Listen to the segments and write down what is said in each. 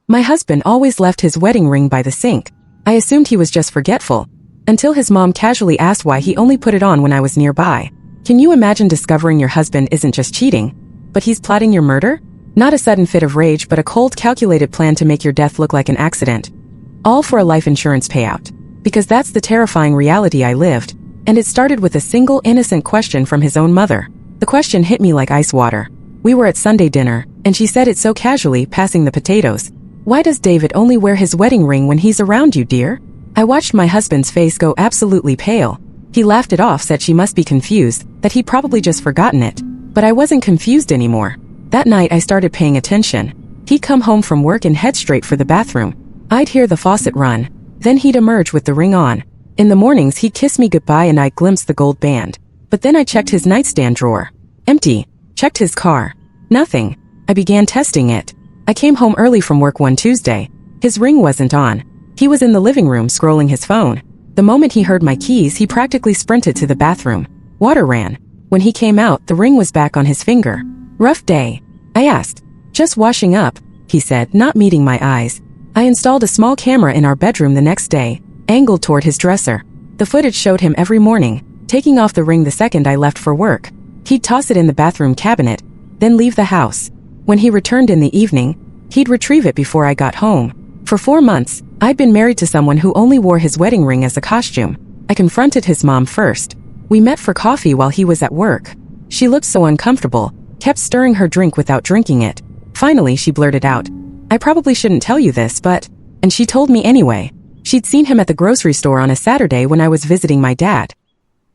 My husband always left his wedding ring by the sink. I assumed he was just forgetful, until his mom casually asked why he only put it on when I was nearby. Can you imagine discovering your husband isn't just cheating, but he's plotting your murder? Not a sudden fit of rage, but a cold, calculated plan to make your death look like an accident. All for a life insurance payout. Because that's the terrifying reality I lived, and it started with a single innocent question from his own mother. The question hit me like ice water. We were at Sunday dinner, and she said it so casually, passing the potatoes. Why does David only wear his wedding ring when he's around you, dear? I watched my husband's face go absolutely pale. He laughed it off, said she must be confused, that he'd probably just forgotten it. But I wasn't confused anymore. That night I started paying attention. He'd come home from work and head straight for the bathroom. I'd hear the faucet run. Then he'd emerge with the ring on. In the mornings he'd kiss me goodbye and I'd glimpse the gold band. But then I checked his nightstand drawer. Empty. Checked his car. Nothing. I began testing it. I came home early from work one Tuesday. His ring wasn't on. He was in the living room scrolling his phone. The moment he heard my keys, he practically sprinted to the bathroom. Water ran. When he came out, the ring was back on his finger. Rough day? I asked. Just washing up, he said, not meeting my eyes. I installed a small camera in our bedroom the next day, angled toward his dresser. The footage showed him every morning, taking off the ring the second I left for work. He'd toss it in the bathroom cabinet, then leave the house. When he returned in the evening, he'd retrieve it before I got home. For 4 months, I'd been married to someone who only wore his wedding ring as a costume. I confronted his mom first. We met for coffee while he was at work. She looked so uncomfortable, kept stirring her drink without drinking it. Finally, she blurted out, "I probably shouldn't tell you this, but..." And she told me anyway. She'd seen him at the grocery store on a Saturday when I was visiting my dad.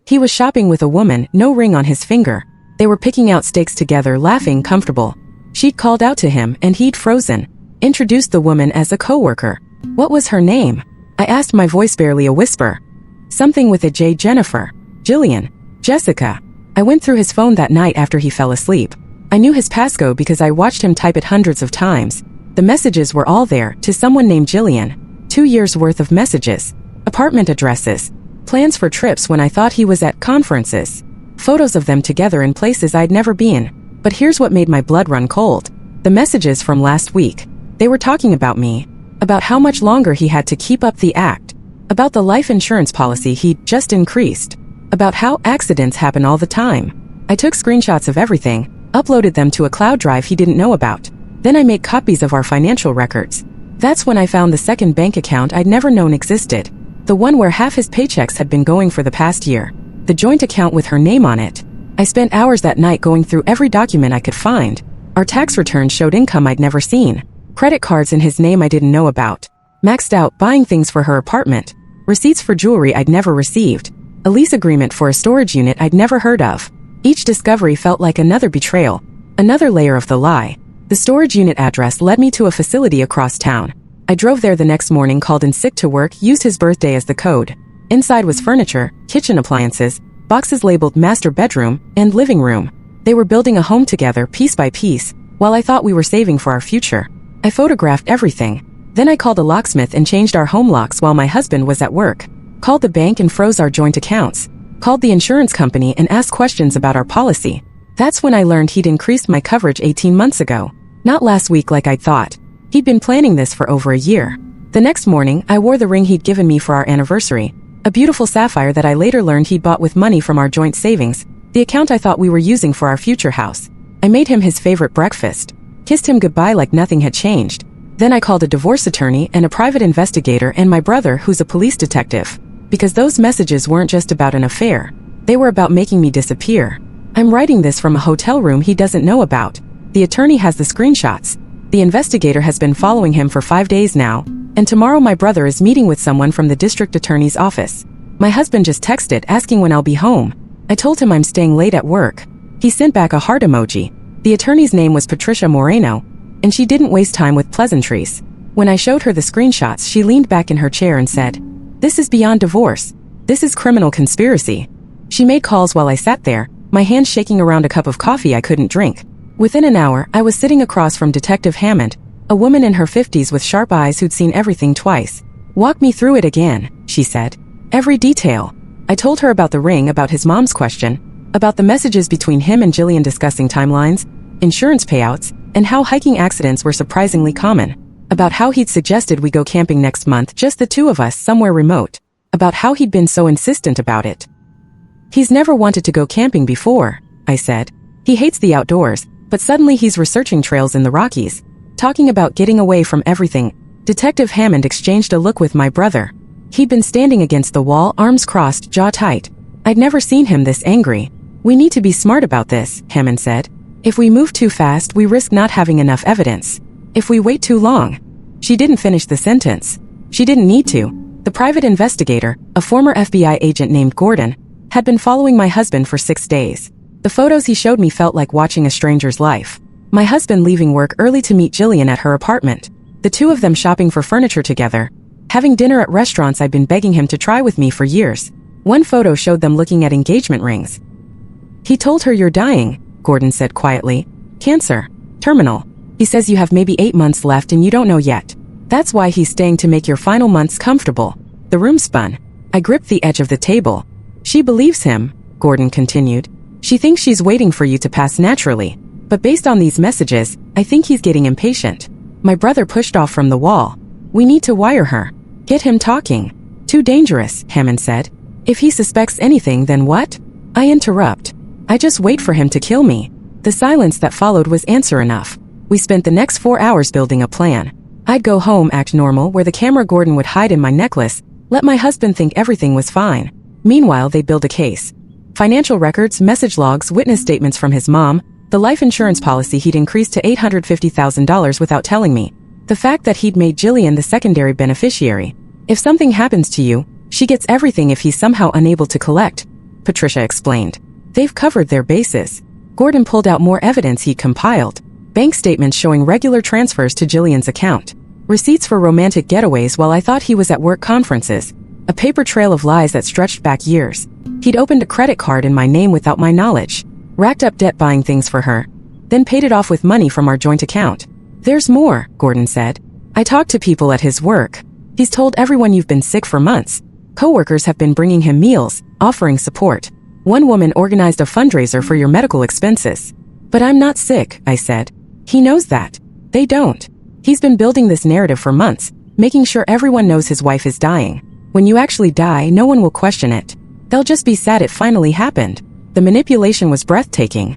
He was shopping with a woman, no ring on his finger. They were picking out steaks together, laughing, comfortable. She'd called out to him and he'd frozen. Introduced the woman as a coworker. What was her name? I asked, my voice barely a whisper. Something with a J. Jennifer. Jillian. Jessica. I went through his phone that night after he fell asleep. I knew his passcode because I watched him type it hundreds of times. The messages were all there, to someone named Jillian. 2 years worth of messages. Apartment addresses. Plans for trips when I thought he was at conferences. Photos of them together in places I'd never been. But here's what made my blood run cold. The messages from last week. They were talking about me. About how much longer he had to keep up the act. About the life insurance policy he'd just increased. About how accidents happen all the time. I took screenshots of everything, uploaded them to a cloud drive he didn't know about. Then I made copies of our financial records. That's when I found the second bank account I'd never known existed. The one where half his paychecks had been going for the past year. The joint account with her name on it. I spent hours that night going through every document I could find. Our tax returns showed income I'd never seen. Credit cards in his name I didn't know about. Maxed out buying things for her apartment. Receipts for jewelry I'd never received. A lease agreement for a storage unit I'd never heard of. Each discovery felt like another betrayal. Another layer of the lie. The storage unit address led me to a facility across town. I drove there the next morning, called in sick to work, used his birthday as the code. Inside was furniture, kitchen appliances, boxes labeled master bedroom and living room. They were building a home together piece by piece, while I thought we were saving for our future. I photographed everything. Then I called a locksmith and changed our home locks while my husband was at work. Called the bank and froze our joint accounts. Called the insurance company and asked questions about our policy. That's when I learned he'd increased my coverage 18 months ago. Not last week like I'd thought. He'd been planning this for over a year. The next morning, I wore the ring he'd given me for our anniversary. A beautiful sapphire that I later learned he'd bought with money from our joint savings, the account I thought we were using for our future house. I made him his favorite breakfast. Kissed him goodbye like nothing had changed. Then I called a divorce attorney and a private investigator and my brother, who's a police detective. Because those messages weren't just about an affair. They were about making me disappear. I'm writing this from a hotel room he doesn't know about. The attorney has the screenshots. The investigator has been following him for 5 days now, and tomorrow my brother is meeting with someone from the district attorney's office. My husband just texted asking when I'll be home. I told him I'm staying late at work. He sent back a heart emoji. The attorney's name was Patricia Moreno, and she didn't waste time with pleasantries. When I showed her the screenshots, she leaned back in her chair and said, "This is beyond divorce. This is criminal conspiracy." She made calls while I sat there, my hands shaking around a cup of coffee I couldn't drink. Within an hour, I was sitting across from Detective Hammond, a woman in her 50s with sharp eyes who'd seen everything twice. "Walk me through it again," she said. "Every detail." I told her about the ring, about his mom's question, about the messages between him and Jillian discussing timelines, insurance payouts, and how hiking accidents were surprisingly common. About how he'd suggested we go camping next month, just the two of us, somewhere remote. About how he'd been so insistent about it. He's never wanted to go camping before, I said. He hates the outdoors, but suddenly he's researching trails in the Rockies. Talking about getting away from everything. Detective Hammond exchanged a look with my brother. He'd been standing against the wall, arms crossed, jaw tight. I'd never seen him this angry. We need to be smart about this, Hammond said. If we move too fast, we risk not having enough evidence. If we wait too long. She didn't finish the sentence. She didn't need to. The private investigator, a former FBI agent named Gordon, had been following my husband for 6 days. The photos he showed me felt like watching a stranger's life. My husband leaving work early to meet Jillian at her apartment. The two of them shopping for furniture together. Having dinner at restaurants I'd been begging him to try with me for years. One photo showed them looking at engagement rings. He told her, "You're dying," Gordon said quietly. "Cancer. Terminal. He says you have maybe 8 months left and you don't know yet. That's why he's staying to make your final months comfortable." The room spun. I gripped the edge of the table. "She believes him," Gordon continued. "She thinks she's waiting for you to pass naturally. But based on these messages, I think he's getting impatient." My brother pushed off from the wall. "We need to wire her. Get him talking." "Too dangerous," Hammond said. "If he suspects anything, then what?" I interrupt. "I just wait for him to kill me." The silence that followed was answer enough. We spent the next 4 hours building a plan. I'd go home, act normal, where the camera Gordon would hide in my necklace, let my husband think everything was fine. Meanwhile, they'd build a case. Financial records, message logs, witness statements from his mom, the life insurance policy he'd increased to $850,000 without telling me. The fact that he'd made Jillian the secondary beneficiary. If something happens to you, she gets everything if he's somehow unable to collect, Patricia explained. They've covered their bases. Gordon pulled out more evidence he'd compiled. Bank statements showing regular transfers to Jillian's account. Receipts for romantic getaways while I thought he was at work conferences. A paper trail of lies that stretched back years. He'd opened a credit card in my name without my knowledge. Racked up debt buying things for her. Then paid it off with money from our joint account. "There's more," Gordon said. "I talked to people at his work. He's told everyone you've been sick for months. Coworkers have been bringing him meals, offering support. One woman organized a fundraiser for your medical expenses." "But I'm not sick," I said. "He knows that." "They don't. He's been building this narrative for months, making sure everyone knows his wife is dying. When you actually die, no one will question it. They'll just be sad it finally happened." The manipulation was breathtaking.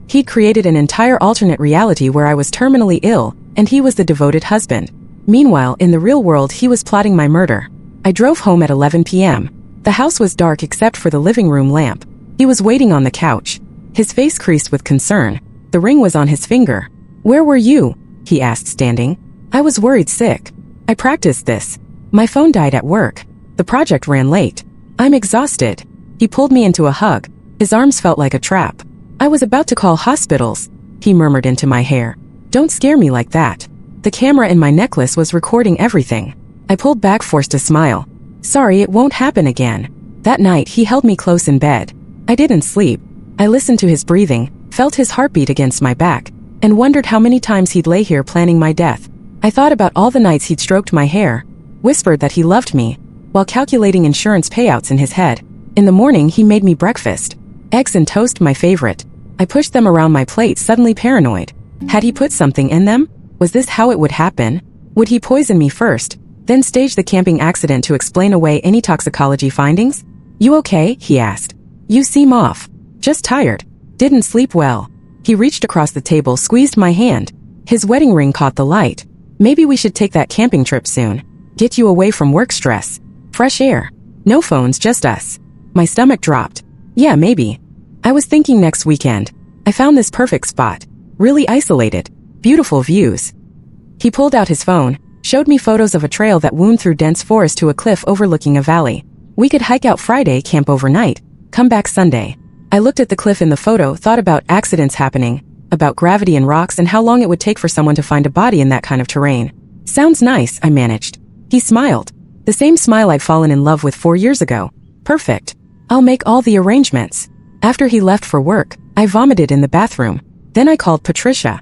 He'd created an entire alternate reality where I was terminally ill, and he was the devoted husband. Meanwhile, in the real world, he was plotting my murder. I drove home at 11 p.m. The house was dark except for the living room lamp. He was waiting on the couch. His face creased with concern. The ring was on his finger. "Where were you?" he asked, standing. "I was worried sick. I practiced this. My phone died at work. The project ran late. I'm exhausted." He pulled me into a hug. His arms felt like a trap. "I was about to call hospitals," he murmured into my hair. "Don't scare me like that." The camera in my necklace was recording everything. I pulled back, forced a smile. "Sorry, it won't happen again." That night, he held me close in bed. I didn't sleep. I listened to his breathing, felt his heartbeat against my back, and wondered how many times he'd lay here planning my death. I thought about all the nights he'd stroked my hair, whispered that he loved me, while calculating insurance payouts in his head. In the morning, he made me breakfast. Eggs and toast, my favorite. I pushed them around my plate, suddenly paranoid. Had he put something in them? Was this how it would happen? Would he poison me first, then stage the camping accident to explain away any toxicology findings? "You okay?" he asked. "You seem off." "Just tired. Didn't sleep well." He reached across the table, squeezed my hand. His wedding ring caught the light. "Maybe we should take that camping trip soon. Get you away from work stress. Fresh air. No phones, just us." My stomach dropped. "Yeah, maybe. I was thinking next weekend. I found this perfect spot. Really isolated. Beautiful views." He pulled out his phone, showed me photos of a trail that wound through dense forest to a cliff overlooking a valley. We could hike out Friday, camp overnight, come back Sunday. I looked at the cliff in the photo, thought about accidents happening, about gravity and rocks and how long it would take for someone to find a body in that kind of terrain. "Sounds nice," I managed. He smiled. The same smile I'd fallen in love with 4 years ago. "Perfect. I'll make all the arrangements." After he left for work, I vomited in the bathroom. Then I called Patricia.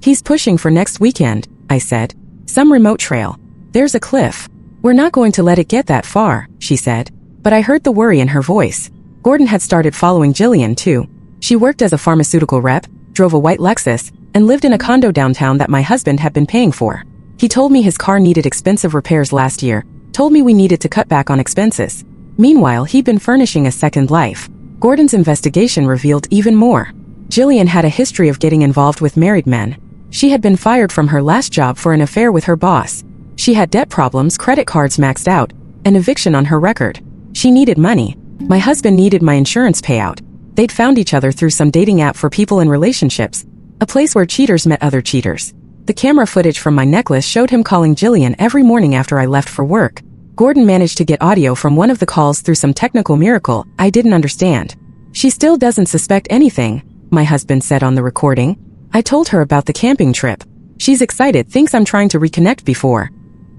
"He's pushing for next weekend," I said. "Some remote trail. There's a cliff. We're not going to let it get that far," she said. But I heard the worry in her voice. Gordon had started following Jillian too. She worked as a pharmaceutical rep, drove a white Lexus, and lived in a condo downtown that my husband had been paying for. He told me his car needed expensive repairs last year, told me we needed to cut back on expenses. Meanwhile, he'd been furnishing a second life. Gordon's investigation revealed even more. Jillian had a history of getting involved with married men. She had been fired from her last job for an affair with her boss. She had debt problems, credit cards maxed out, an eviction on her record. She needed money. My husband needed my insurance payout. They'd found each other through some dating app for people in relationships, a place where cheaters met other cheaters. The camera footage from my necklace showed him calling Jillian every morning after I left for work. Gordon managed to get audio from one of the calls through some technical miracle I didn't understand. She still doesn't suspect anything, my husband said on the recording. I told her about the camping trip. She's excited, thinks I'm trying to reconnect before.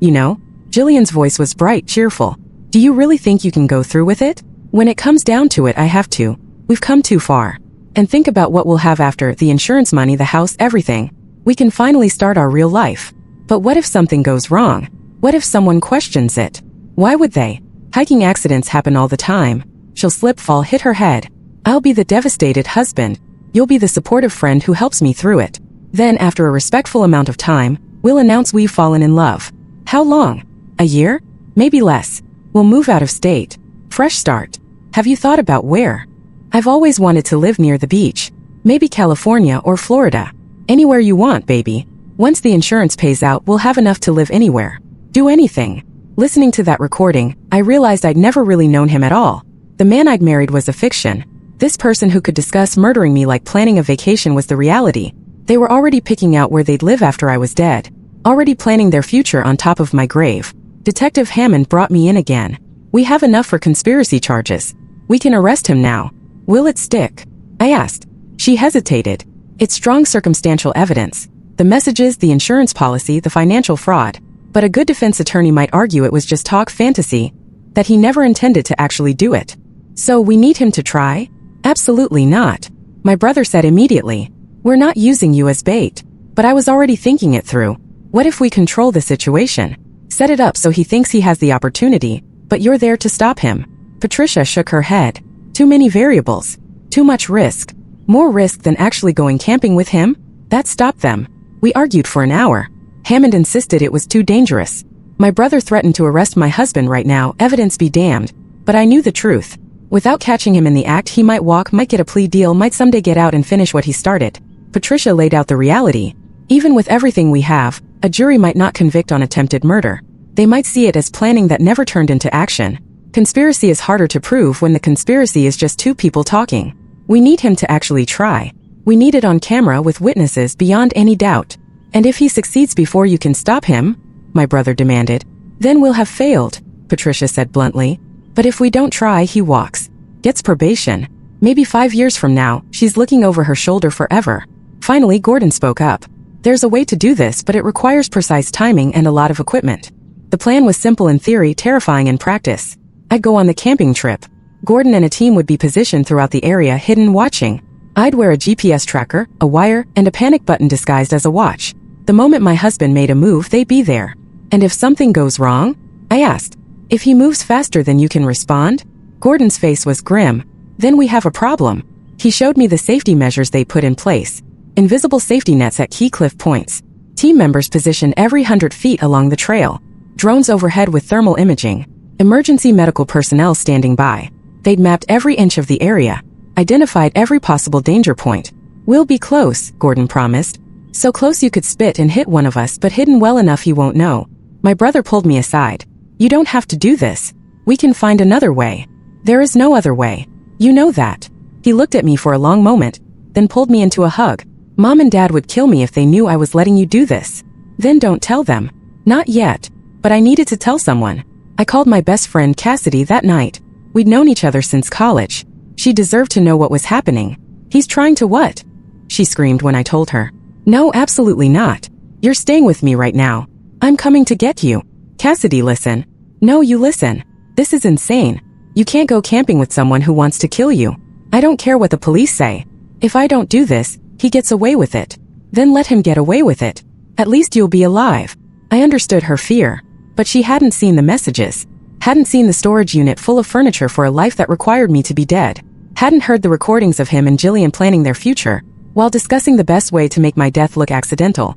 You know, Jillian's voice was bright, cheerful. Do you really think you can go through with it? When it comes down to it, I have to. We've come too far. And think about what we'll have after, the insurance money, the house, everything. We can finally start our real life. But what if something goes wrong? What if someone questions it? Why would they? Hiking accidents happen all the time. She'll slip, fall, hit her head. I'll be the devastated husband. You'll be the supportive friend who helps me through it. Then, after a respectful amount of time, we'll announce we've fallen in love. How long? A year? Maybe less. We'll move out of state. Fresh start. Have you thought about where? I've always wanted to live near the beach. Maybe California or Florida. Anywhere you want, baby. Once the insurance pays out, we'll have enough to live anywhere. Do anything. Listening to that recording, I realized I'd never really known him at all. The man I'd married was a fiction. This person who could discuss murdering me like planning a vacation was the reality. They were already picking out where they'd live after I was dead. Already planning their future on top of my grave. Detective Hammond brought me in again. We have enough for conspiracy charges. We can arrest him now. Will it stick? I asked. She hesitated. It's strong circumstantial evidence. The messages, the insurance policy, the financial fraud. But a good defense attorney might argue it was just talk, fantasy, that he never intended to actually do it. So we need him to try? Absolutely not. My brother said immediately. We're not using you as bait. But I was already thinking it through. What if we control the situation? Set it up so he thinks he has the opportunity, but you're there to stop him. Patricia shook her head. Too many variables. Too much risk. More risk than actually going camping with him? That stopped them. We argued for an hour. Hammond insisted it was too dangerous. My brother threatened to arrest my husband right now, evidence be damned. But I knew the truth. Without catching him in the act, he might walk, might get a plea deal, might someday get out and finish what he started. Patricia laid out the reality. Even with everything we have, a jury might not convict on attempted murder. They might see it as planning that never turned into action. Conspiracy is harder to prove when the conspiracy is just two people talking. We need him to actually try. We need it on camera with witnesses beyond any doubt. And if he succeeds before you can stop him, my brother demanded, then we'll have failed, Patricia said bluntly. But if we don't try, he walks. Gets probation. Maybe 5 years from now, she's looking over her shoulder forever. Finally, Gordon spoke up. There's a way to do this, but it requires precise timing and a lot of equipment. The plan was simple in theory, terrifying in practice. I'd go on the camping trip. Gordon and a team would be positioned throughout the area, hidden, watching. I'd wear a GPS tracker, a wire, and a panic button disguised as a watch. The moment my husband made a move, they'd be there. And if something goes wrong? I asked. If he moves faster than you can respond? Gordon's face was grim. Then we have a problem. He showed me the safety measures they put in place. Invisible safety nets at key cliff points. Team members positioned every 100 feet along the trail. Drones overhead with thermal imaging. Emergency medical personnel standing by. They'd mapped every inch of the area. Identified every possible danger point. We'll be close, Gordon promised. So close you could spit and hit one of us, but hidden well enough he won't know. My brother pulled me aside. You don't have to do this. We can find another way. There is no other way. You know that. He looked at me for a long moment, then pulled me into a hug. Mom and Dad would kill me if they knew I was letting you do this. Then don't tell them. Not yet. But I needed to tell someone. I called my best friend Cassidy that night. We'd known each other since college. She deserved to know what was happening. He's trying to what? She screamed when I told her. No, absolutely not. You're staying with me right now. I'm coming to get you. Cassidy, listen. No, you listen. This is insane. You can't go camping with someone who wants to kill you. I don't care what the police say. If I don't do this, he gets away with it. Then let him get away with it. At least you'll be alive. I understood her fear. But she hadn't seen the messages. Hadn't seen the storage unit full of furniture for a life that required me to be dead. Hadn't heard the recordings of him and Jillian planning their future, while discussing the best way to make my death look accidental.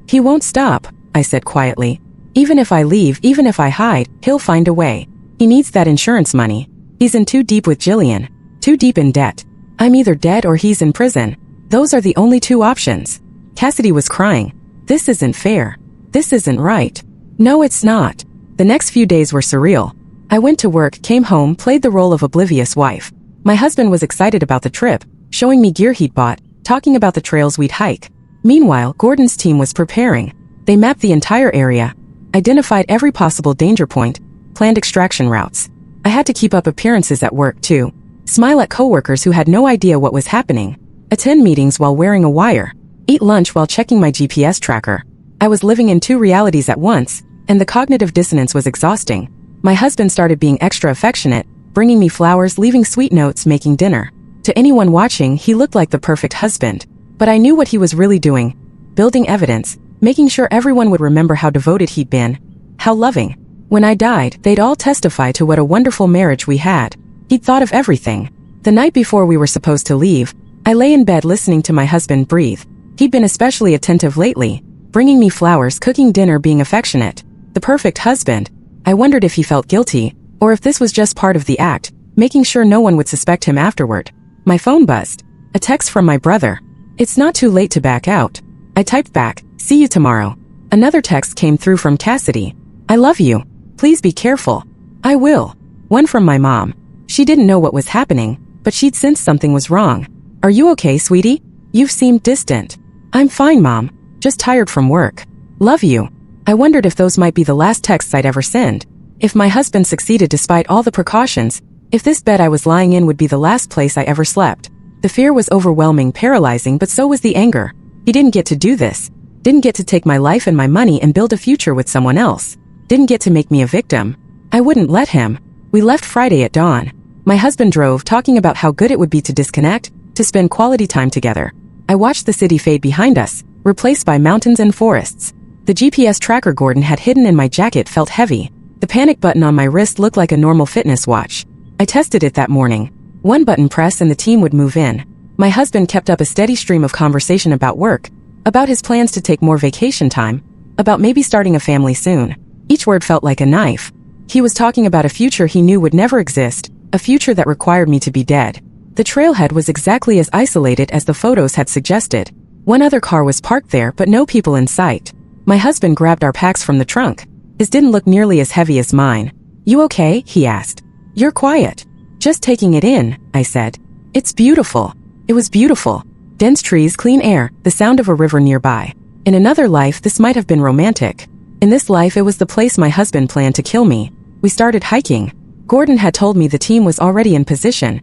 He won't stop, I said quietly. Even if I leave, even if I hide, he'll find a way. He needs that insurance money. He's in too deep with Jillian. Too deep in debt. I'm either dead or he's in prison. Those are the only two options. Cassidy was crying. This isn't fair. This isn't right. No, it's not. The next few days were surreal. I went to work, came home, played the role of oblivious wife. My husband was excited about the trip, showing me gear he'd bought, talking about the trails we'd hike. Meanwhile, Gordon's team was preparing. They mapped the entire area, identified every possible danger point, planned extraction routes. I had to keep up appearances at work too. Smile at coworkers who had no idea what was happening. Attend meetings while wearing a wire. Eat lunch while checking my GPS tracker. I was living in two realities at once, and the cognitive dissonance was exhausting. My husband started being extra affectionate, bringing me flowers, leaving sweet notes, making dinner. To anyone watching, he looked like the perfect husband. But I knew what he was really doing. Building evidence, making sure everyone would remember how devoted he'd been. How loving. When I died, they'd all testify to what a wonderful marriage we had. He'd thought of everything. The night before we were supposed to leave, I lay in bed listening to my husband breathe. He'd been especially attentive lately, bringing me flowers, cooking dinner, being affectionate. The perfect husband. I wondered if he felt guilty, or if this was just part of the act, making sure no one would suspect him afterward. My phone buzzed. A text from my brother. It's not too late to back out. I typed back, see you tomorrow. Another text came through from Cassidy. I love you. Please be careful. I will. One from my mom. She didn't know what was happening, but she'd sensed something was wrong. Are you okay, sweetie? You've seemed distant. I'm fine, Mom. Just tired from work. Love you. I wondered if those might be the last texts I'd ever send. If my husband succeeded despite all the precautions, if this bed I was lying in would be the last place I ever slept. The fear was overwhelming, paralyzing, but so was the anger. He didn't get to do this. Didn't get to take my life and my money and build a future with someone else. Didn't get to make me a victim. I wouldn't let him. We left Friday at dawn. My husband drove, talking about how good it would be to disconnect, to spend quality time together. I watched the city fade behind us, replaced by mountains and forests. The GPS tracker Gordon had hidden in my jacket felt heavy. The panic button on my wrist looked like a normal fitness watch. I tested it that morning. One button press and the team would move in. My husband kept up a steady stream of conversation about work, about his plans to take more vacation time, about maybe starting a family soon. Each word felt like a knife. He was talking about a future he knew would never exist, a future that required me to be dead. The trailhead was exactly as isolated as the photos had suggested. One other car was parked there, but no people in sight. My husband grabbed our packs from the trunk. His didn't look nearly as heavy as mine. You okay? He asked. You're quiet. Just taking it in, I said. It's beautiful. It was beautiful. Dense trees, clean air, the sound of a river nearby. In another life, this might have been romantic. In this life, it was the place my husband planned to kill me. We started hiking. Gordon had told me the team was already in position,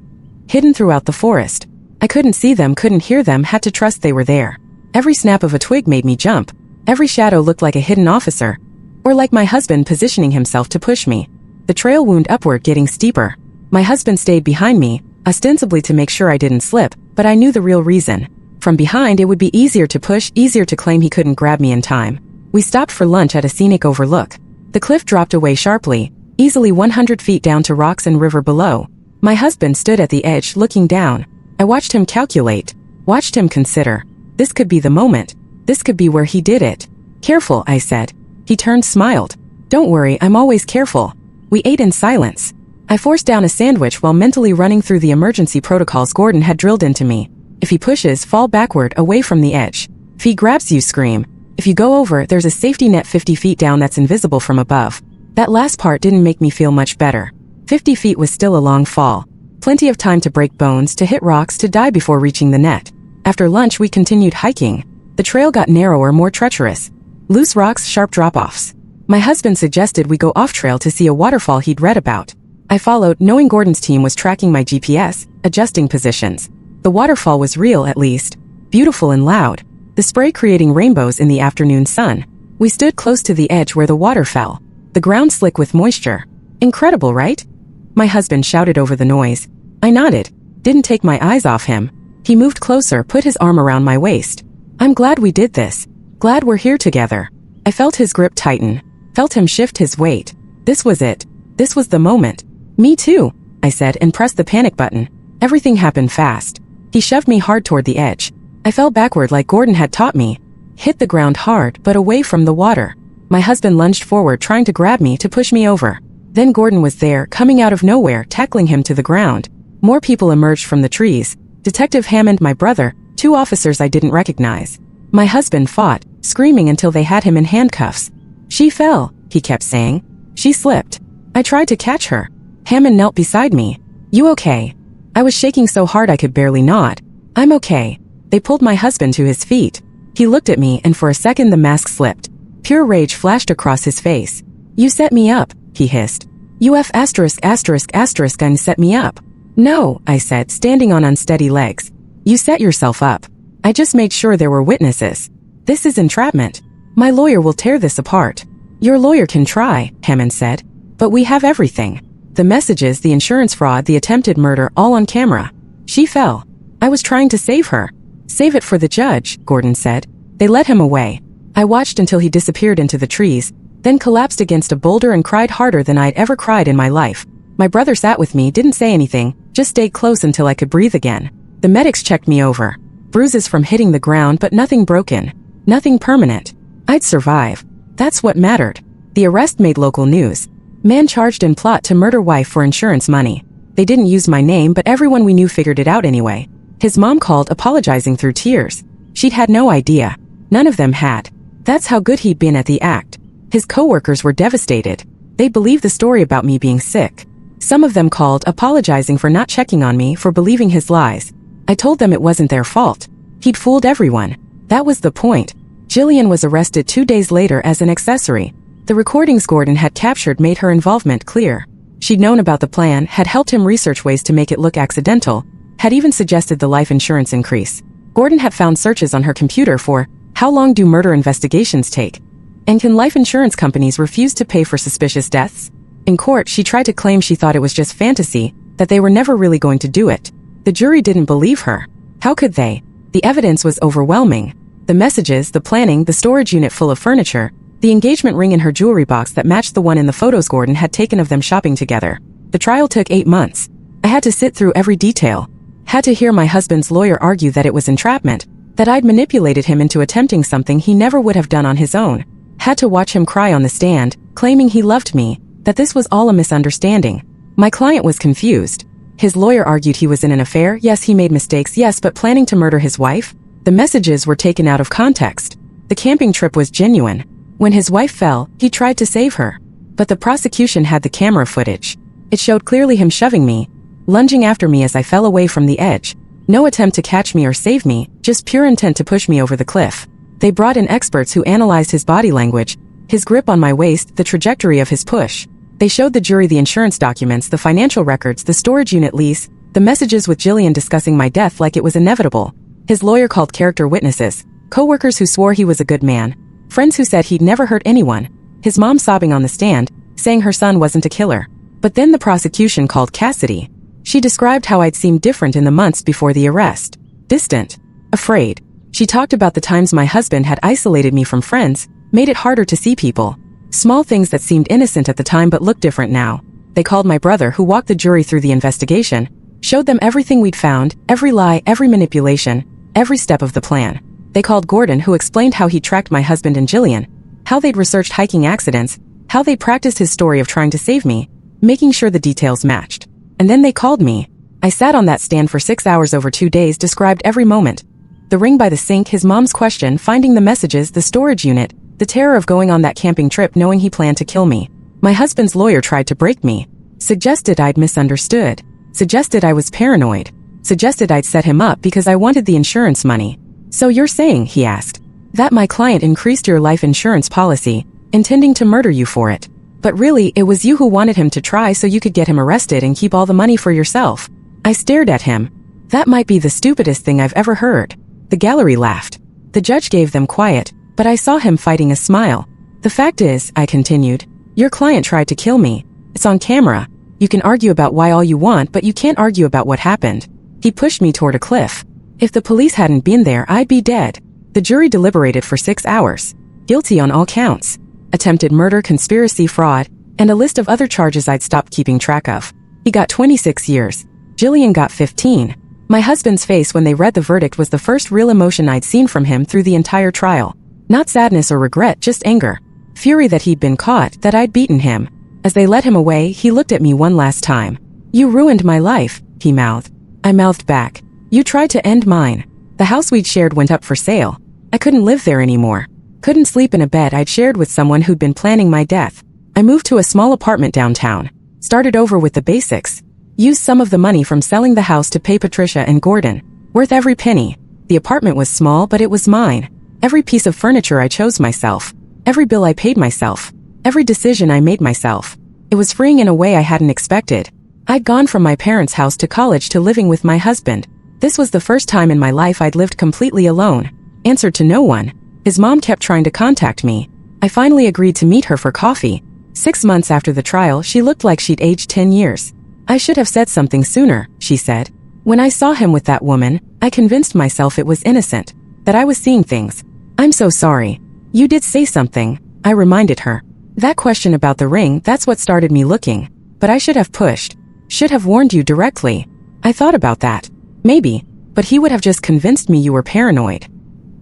hidden throughout the forest. I couldn't see them, couldn't hear them, had to trust they were there. Every snap of a twig made me jump. Every shadow looked like a hidden officer, or like my husband positioning himself to push me. The trail wound upward, getting steeper. My husband stayed behind me, ostensibly to make sure I didn't slip, but I knew the real reason. From behind, it would be easier to push, easier to claim he couldn't grab me in time. We stopped for lunch at a scenic overlook. The cliff dropped away sharply, easily 100 feet down to rocks and river below. My husband stood at the edge, looking down. I watched him calculate, watched him consider. This could be the moment. This could be where he did it. Careful, I said. He turned, smiled. Don't worry, I'm always careful. We ate in silence. I forced down a sandwich while mentally running through the emergency protocols Gordon had drilled into me. If he pushes, fall backward, away from the edge. If he grabs you, scream. If you go over, there's a safety net 50 feet down that's invisible from above. That last part didn't make me feel much better. 50 feet was still a long fall. Plenty of time to break bones, to hit rocks, to die before reaching the net. After lunch, we continued hiking. The trail got narrower, more treacherous. Loose rocks, sharp drop-offs. My husband suggested we go off-trail to see a waterfall he'd read about. I followed, knowing Gordon's team was tracking my GPS, adjusting positions. The waterfall was real, at least. Beautiful and loud. The spray creating rainbows in the afternoon sun. We stood close to the edge where the water fell. The ground slick with moisture. Incredible, right? My husband shouted over the noise. I nodded. Didn't take my eyes off him. He moved closer, put his arm around my waist. I'm glad we did this. Glad we're here together. I felt his grip tighten. Felt him shift his weight. This was it. This was the moment. Me too, I said and pressed the panic button. Everything happened fast. He shoved me hard toward the edge. I fell backward like Gordon had taught me. Hit the ground hard, but away from the water. My husband lunged forward trying to grab me to push me over. Then Gordon was there, coming out of nowhere, tackling him to the ground. More people emerged from the trees. Detective Hammond, my brother, 2 officers I didn't recognize. My husband fought, screaming until they had him in handcuffs. She fell, he kept saying. She slipped. I tried to catch her. Hammond knelt beside me. You okay? I was shaking so hard I could barely nod. I'm okay. They pulled my husband to his feet. He looked at me and for a second the mask slipped. Pure rage flashed across his face. You set me up, he hissed. UF and set me up. No, I said, standing on unsteady legs. You set yourself up. I just made sure there were witnesses. This is entrapment. My lawyer will tear this apart. Your lawyer can try, Hammond said. But we have everything. The messages, the insurance fraud, the attempted murder, all on camera. She fell. I was trying to save her. Save it for the judge, Gordon said. They led him away. I watched until he disappeared into the trees, then collapsed against a boulder and cried harder than I'd ever cried in my life. My brother sat with me, didn't say anything, just stayed close until I could breathe again. The medics checked me over. Bruises from hitting the ground, but nothing broken. Nothing permanent. I'd survive. That's what mattered. The arrest made local news. Man charged in plot to murder wife for insurance money. They didn't use my name, but everyone we knew figured it out anyway. His mom called, apologizing through tears. She'd had no idea. None of them had. That's how good he'd been at the act. His coworkers were devastated. They believed the story about me being sick. Some of them called, apologizing for not checking on me, for believing his lies. I told them it wasn't their fault. He'd fooled everyone. That was the point. Jillian was arrested 2 days later as an accessory. The recordings Gordon had captured made her involvement clear. She'd known about the plan, had helped him research ways to make it look accidental, had even suggested the life insurance increase. Gordon had found searches on her computer for, how long do murder investigations take? And can life insurance companies refuse to pay for suspicious deaths? In court, she tried to claim she thought it was just fantasy, that they were never really going to do it. The jury didn't believe her. How could they? The evidence was overwhelming. The messages, the planning, the storage unit full of furniture, the engagement ring in her jewelry box that matched the one in the photos Gordon had taken of them shopping together. The trial took 8 months. I had to sit through every detail. Had to hear my husband's lawyer argue that it was entrapment, that I'd manipulated him into attempting something he never would have done on his own. Had to watch him cry on the stand, claiming he loved me, that this was all a misunderstanding. My client was confused. His lawyer argued he was in an affair, yes he made mistakes, yes, but planning to murder his wife? The messages were taken out of context. The camping trip was genuine. When his wife fell, he tried to save her. But the prosecution had the camera footage. It showed clearly him shoving me, lunging after me as I fell away from the edge. No attempt to catch me or save me, just pure intent to push me over the cliff. They brought in experts who analyzed his body language, his grip on my waist, the trajectory of his push. They showed the jury the insurance documents, the financial records, the storage unit lease, the messages with Jillian discussing my death like it was inevitable. His lawyer called character witnesses, co-workers who swore he was a good man, friends who said he'd never hurt anyone, his mom sobbing on the stand, saying her son wasn't a killer. But then the prosecution called Cassidy. She described how I'd seemed different in the months before the arrest. Distant. Afraid. She talked about the times my husband had isolated me from friends, made it harder to see people. Small things that seemed innocent at the time but looked different now. They called my brother, who walked the jury through the investigation, showed them everything we'd found, every lie, every manipulation, every step of the plan. They called Gordon, who explained how he tracked my husband and Jillian, how they'd researched hiking accidents, how they practiced his story of trying to save me, making sure the details matched. And then they called me. I sat on that stand for 6 hours over 2 days, described every moment. The ring by the sink, his mom's question, finding the messages, the storage unit, the terror of going on that camping trip knowing he planned to kill me. My husband's lawyer tried to break me. Suggested I'd misunderstood. Suggested I was paranoid. Suggested I'd set him up because I wanted the insurance money. So you're saying, he asked, that my client increased your life insurance policy, intending to murder you for it. But really, it was you who wanted him to try so you could get him arrested and keep all the money for yourself. I stared at him. That might be the stupidest thing I've ever heard. The gallery laughed. The judge gave them quiet, but I saw him fighting a smile. The fact is, I continued, your client tried to kill me. It's on camera. You can argue about why all you want, but you can't argue about what happened. He pushed me toward a cliff. If the police hadn't been there, I'd be dead. The jury deliberated for 6 hours. Guilty on all counts. Attempted murder, conspiracy, fraud, and a list of other charges I'd stopped keeping track of. He got 26 years. Jillian got 15. My husband's face when they read the verdict was the first real emotion I'd seen from him through the entire trial. Not sadness or regret, just anger. Fury that he'd been caught, that I'd beaten him. As they led him away, he looked at me one last time. "You ruined my life," he mouthed. I mouthed back. "You tried to end mine." The house we'd shared went up for sale. I couldn't live there anymore. Couldn't sleep in a bed I'd shared with someone who'd been planning my death. I moved to a small apartment downtown. Started over with the basics. Used some of the money from selling the house to pay Patricia and Gordon. Worth every penny. The apartment was small, but it was mine. Every piece of furniture I chose myself. Every bill I paid myself. Every decision I made myself. It was freeing in a way I hadn't expected. I'd gone from my parents' house to college to living with my husband. This was the first time in my life I'd lived completely alone. Answered to no one. His mom kept trying to contact me. I finally agreed to meet her for coffee. 6 months after the trial, she looked like she'd aged 10 years. "I should have said something sooner," she said. "When I saw him with that woman, I convinced myself it was innocent, that I was seeing things. I'm so sorry. You did say something," I reminded her. "That question about the ring, that's what started me looking. But I should have pushed. Should have warned you directly." I thought about that. Maybe. But he would have just convinced me you were paranoid.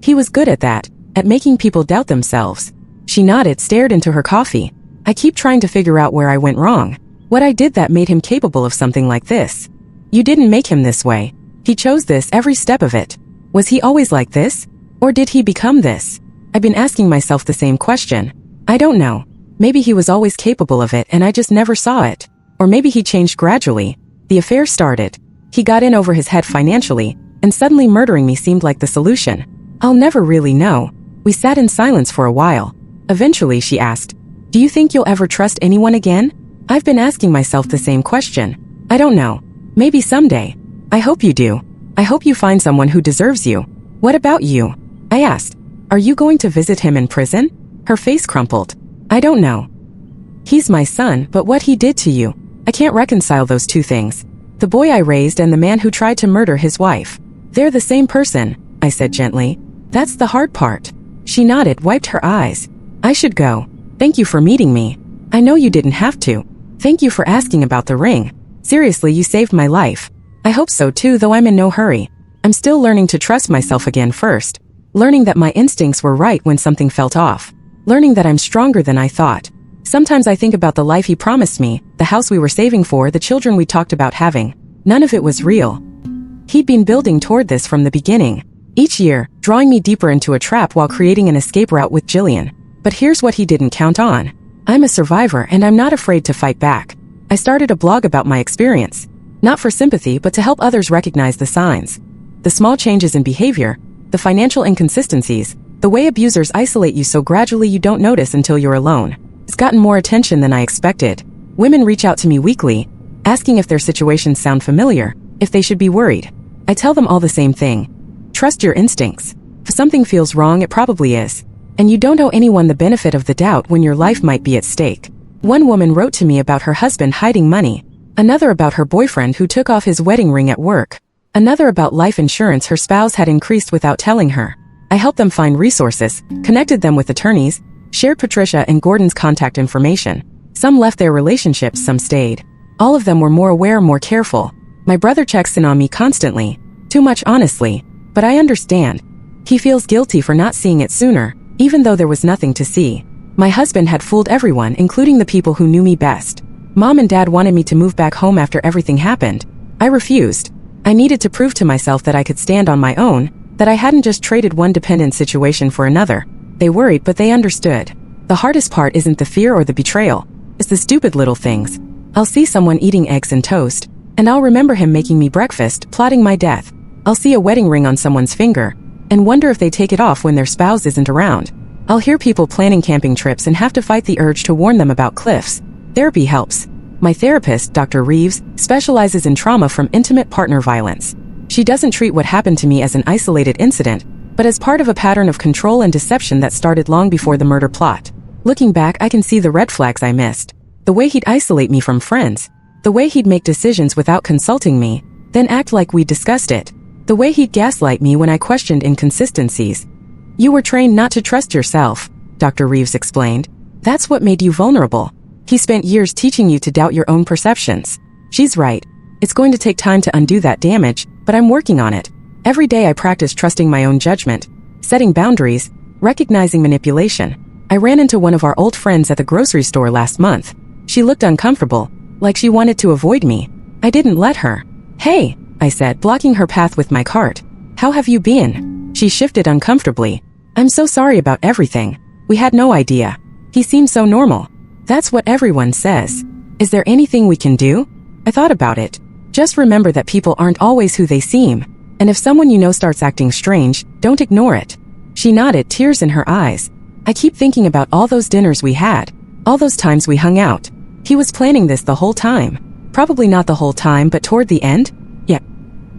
He was good at that, at making people doubt themselves. She nodded, stared into her coffee. I keep trying to figure out where I went wrong. What I did that made him capable of something like this. You didn't make him this way. He chose this every step of it. Was he always like this? Or did he become this? I've been asking myself the same question. I don't know. Maybe he was always capable of it and I just never saw it. Or maybe he changed gradually. The affair started. He got in over his head financially, and suddenly murdering me seemed like the solution. I'll never really know. We sat in silence for a while. Eventually she asked, "Do you think you'll ever trust anyone again?" I've been asking myself the same question. I don't know. Maybe someday. I hope you do. I hope you find someone who deserves you. What about you? I asked. Are you going to visit him in prison? Her face crumpled. I don't know. He's my son, but what he did to you. I can't reconcile those two things. The boy I raised and the man who tried to murder his wife. They're the same person, I said gently. That's the hard part. She nodded, wiped her eyes. I should go. Thank you for meeting me. I know you didn't have to. Thank you for asking about the ring. Seriously, you saved my life. I hope so too, though I'm in no hurry. I'm still learning to trust myself again first. Learning that my instincts were right when something felt off. Learning that I'm stronger than I thought. Sometimes I think about the life he promised me, the house we were saving for, the children we talked about having. None of it was real. He'd been building toward this from the beginning. Each year, drawing me deeper into a trap while creating an escape route with Jillian. But here's what he didn't count on. I'm a survivor and I'm not afraid to fight back. I started a blog about my experience. Not for sympathy, but to help others recognize the signs. The small changes in behavior, the financial inconsistencies, the way abusers isolate you so gradually you don't notice until you're alone. It's gotten more attention than I expected. Women reach out to me weekly, asking if their situations sound familiar, if they should be worried. I tell them all the same thing. Trust your instincts. If something feels wrong, it probably is. And you don't owe anyone the benefit of the doubt when your life might be at stake. One woman wrote to me about her husband hiding money. Another about her boyfriend who took off his wedding ring at work. Another about life insurance her spouse had increased without telling her. I helped them find resources, connected them with attorneys, shared Patricia and Gordon's contact information. Some left their relationships, some stayed. All of them were more aware, more careful. My brother checks in on me constantly. Too much, honestly. But I understand. He feels guilty for not seeing it sooner, even though there was nothing to see. My husband had fooled everyone, including the people who knew me best. Mom and Dad wanted me to move back home after everything happened. I refused. I needed to prove to myself that I could stand on my own, that I hadn't just traded one dependent situation for another. They worried, but they understood. The hardest part isn't the fear or the betrayal. It's the stupid little things. I'll see someone eating eggs and toast, and I'll remember him making me breakfast, plotting my death. I'll see a wedding ring on someone's finger, and wonder if they take it off when their spouse isn't around. I'll hear people planning camping trips and have to fight the urge to warn them about cliffs. Therapy helps. My therapist, Dr. Reeves, specializes in trauma from intimate partner violence. She doesn't treat what happened to me as an isolated incident, but as part of a pattern of control and deception that started long before the murder plot. Looking back, I can see the red flags I missed. The way he'd isolate me from friends. The way he'd make decisions without consulting me, then act like we discussed it. The way he'd gaslight me when I questioned inconsistencies. You were trained not to trust yourself, Dr. Reeves explained. That's what made you vulnerable. He spent years teaching you to doubt your own perceptions. She's right. It's going to take time to undo that damage, but I'm working on it. Every day I practice trusting my own judgment, setting boundaries, recognizing manipulation. I ran into one of our old friends at the grocery store last month. She looked uncomfortable, like she wanted to avoid me. I didn't let her. "Hey," I said, blocking her path with my cart. "How have you been?" She shifted uncomfortably. "I'm so sorry about everything. We had no idea." He seemed so normal. That's what everyone says. Is there anything we can do? I thought about it. Just remember that people aren't always who they seem. And if someone you know starts acting strange, don't ignore it. She nodded, tears in her eyes. I keep thinking about all those dinners we had. All those times we hung out. He was planning this the whole time. Probably not the whole time, but toward the end? Yeah.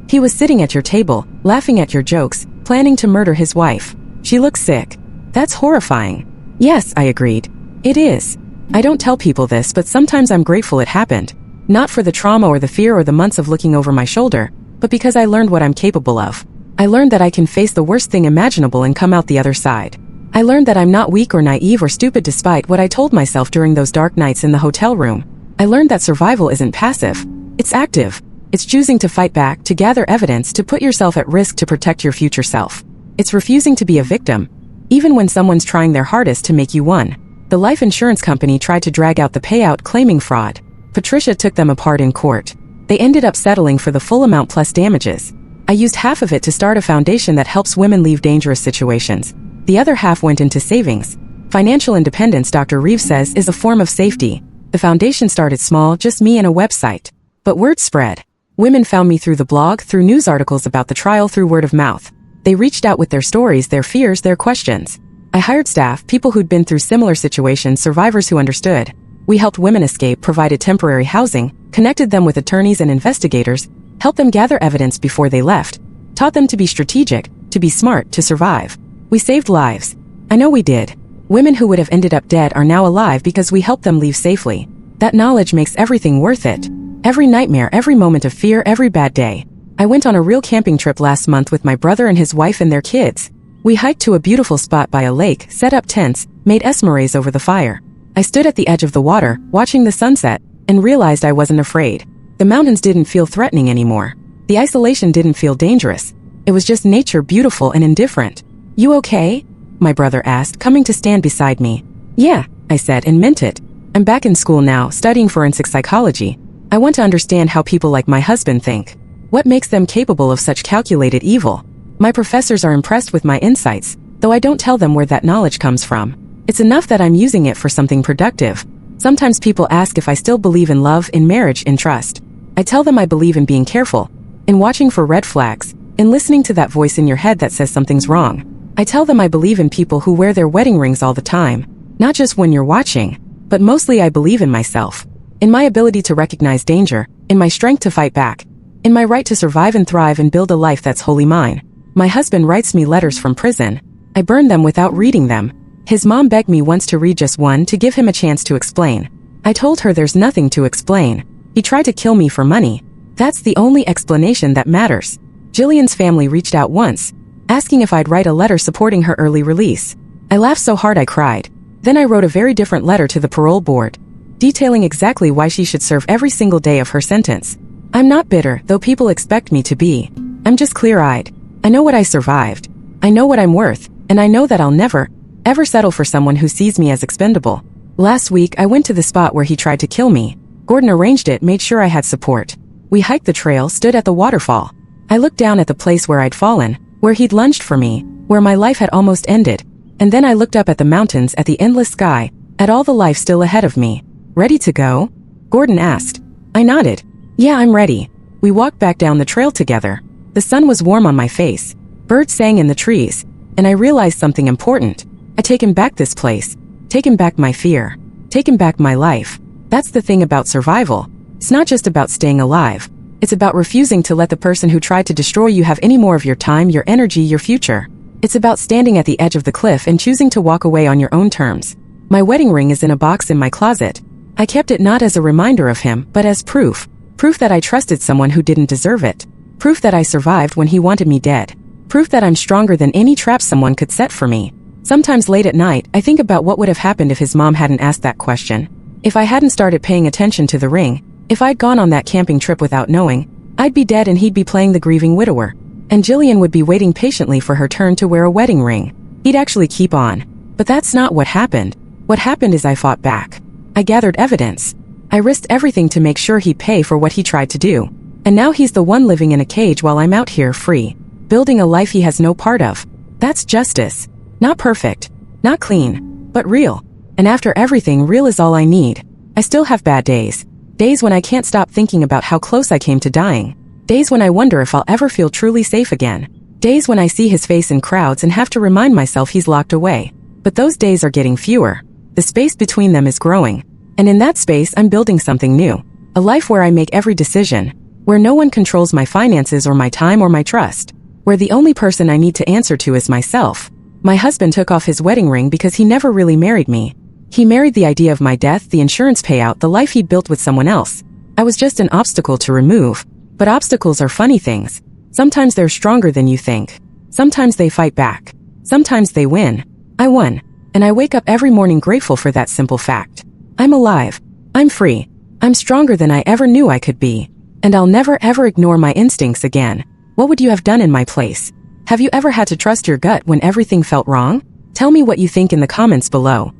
He was sitting at your table, laughing at your jokes, planning to murder his wife. She looks sick. That's horrifying. Yes, I agreed. It is. I don't tell people this, but sometimes I'm grateful it happened. Not for the trauma or the fear or the months of looking over my shoulder, but because I learned what I'm capable of. I learned that I can face the worst thing imaginable and come out the other side. I learned that I'm not weak or naive or stupid despite what I told myself during those dark nights in the hotel room. I learned that survival isn't passive. It's active. It's choosing to fight back, to gather evidence, to put yourself at risk to protect your future self. It's refusing to be a victim, even when someone's trying their hardest to make you one. The life insurance company tried to drag out the payout claiming fraud. Patricia took them apart in court. They ended up settling for the full amount plus damages. I used half of it to start a foundation that helps women leave dangerous situations. The other half went into savings. Financial independence, Dr. Reeves says, is a form of safety. The foundation started small, just me and a website. But word spread. Women found me through the blog, through news articles about the trial, through word of mouth. They reached out with their stories, their fears, their questions. I hired staff, people who'd been through similar situations, survivors who understood. We helped women escape, provided temporary housing, connected them with attorneys and investigators, helped them gather evidence before they left, taught them to be strategic, to be smart, to survive. We saved lives. I know we did. Women who would have ended up dead are now alive because we helped them leave safely. That knowledge makes everything worth it. Every nightmare, every moment of fear, every bad day. I went on a real camping trip last month with my brother and his wife and their kids. We hiked to a beautiful spot by a lake, set up tents, made esmeraldas over the fire. I stood at the edge of the water, watching the sunset, and realized I wasn't afraid. The mountains didn't feel threatening anymore. The isolation didn't feel dangerous. It was just nature, beautiful and indifferent. "You okay?" my brother asked, coming to stand beside me. "Yeah," I said, and meant it. "I'm back in school now, studying forensic psychology. I want to understand how people like my husband think. What makes them capable of such calculated evil? My professors are impressed with my insights, though I don't tell them where that knowledge comes from. It's enough that I'm using it for something productive. Sometimes people ask if I still believe in love, in marriage, in trust. I tell them I believe in being careful, in watching for red flags, in listening to that voice in your head that says something's wrong. I tell them I believe in people who wear their wedding rings all the time, not just when you're watching, but mostly I believe in myself, in my ability to recognize danger, in my strength to fight back, in my right to survive and thrive and build a life that's wholly mine. My husband writes me letters from prison. I burn them without reading them. His mom begged me once to read just one to give him a chance to explain. I told her there's nothing to explain. He tried to kill me for money. That's the only explanation that matters. Jillian's family reached out once, asking if I'd write a letter supporting her early release. I laughed so hard I cried. Then I wrote a very different letter to the parole board, detailing exactly why she should serve every single day of her sentence. I'm not bitter, though people expect me to be. I'm just clear-eyed. I know what I survived. I know what I'm worth, and I know that I'll never, ever settle for someone who sees me as expendable. Last week, I went to the spot where he tried to kill me. Gordon arranged it, made sure I had support. We hiked the trail, stood at the waterfall. I looked down at the place where I'd fallen, where he'd lunged for me, where my life had almost ended. And then I looked up at the mountains, at the endless sky, at all the life still ahead of me. "Ready to go?" Gordon asked. I nodded. "Yeah, I'm ready." We walked back down the trail together. The sun was warm on my face. Birds sang in the trees. And I realized something important. I'd taken back this place. Taken back my fear. Taken back my life. That's the thing about survival. It's not just about staying alive. It's about refusing to let the person who tried to destroy you have any more of your time, your energy, your future. It's about standing at the edge of the cliff and choosing to walk away on your own terms. My wedding ring is in a box in my closet. I kept it not as a reminder of him, but as proof. Proof that I trusted someone who didn't deserve it. Proof that I survived when he wanted me dead. Proof that I'm stronger than any trap someone could set for me. Sometimes late at night, I think about what would have happened if his mom hadn't asked that question. If I hadn't started paying attention to the ring, if I'd gone on that camping trip without knowing, I'd be dead and he'd be playing the grieving widower. And Jillian would be waiting patiently for her turn to wear a wedding ring. He'd actually keep on. But that's not what happened. What happened is I fought back. I gathered evidence. I risked everything to make sure he'd pay for what he tried to do. And now he's the one living in a cage while I'm out here free, building a life he has no part of. That's justice. Not perfect, not clean, but real. And after everything, real is all I need. I still have bad days. Days when I can't stop thinking about how close I came to dying. Days when I wonder if I'll ever feel truly safe again. Days when I see his face in crowds and have to remind myself he's locked away. But those days are getting fewer. The space between them is growing. And in that space, I'm building something new. A life where I make every decision. Where no one controls my finances or my time or my trust. Where the only person I need to answer to is myself. My husband took off his wedding ring because he never really married me. He married the idea of my death, the insurance payout, the life he'd built with someone else. I was just an obstacle to remove. But obstacles are funny things. Sometimes they're stronger than you think. Sometimes they fight back. Sometimes they win. I won. And I wake up every morning grateful for that simple fact. I'm alive. I'm free. I'm stronger than I ever knew I could be. And I'll never ever ignore my instincts again. What would you have done in my place? Have you ever had to trust your gut when everything felt wrong? Tell me what you think in the comments below.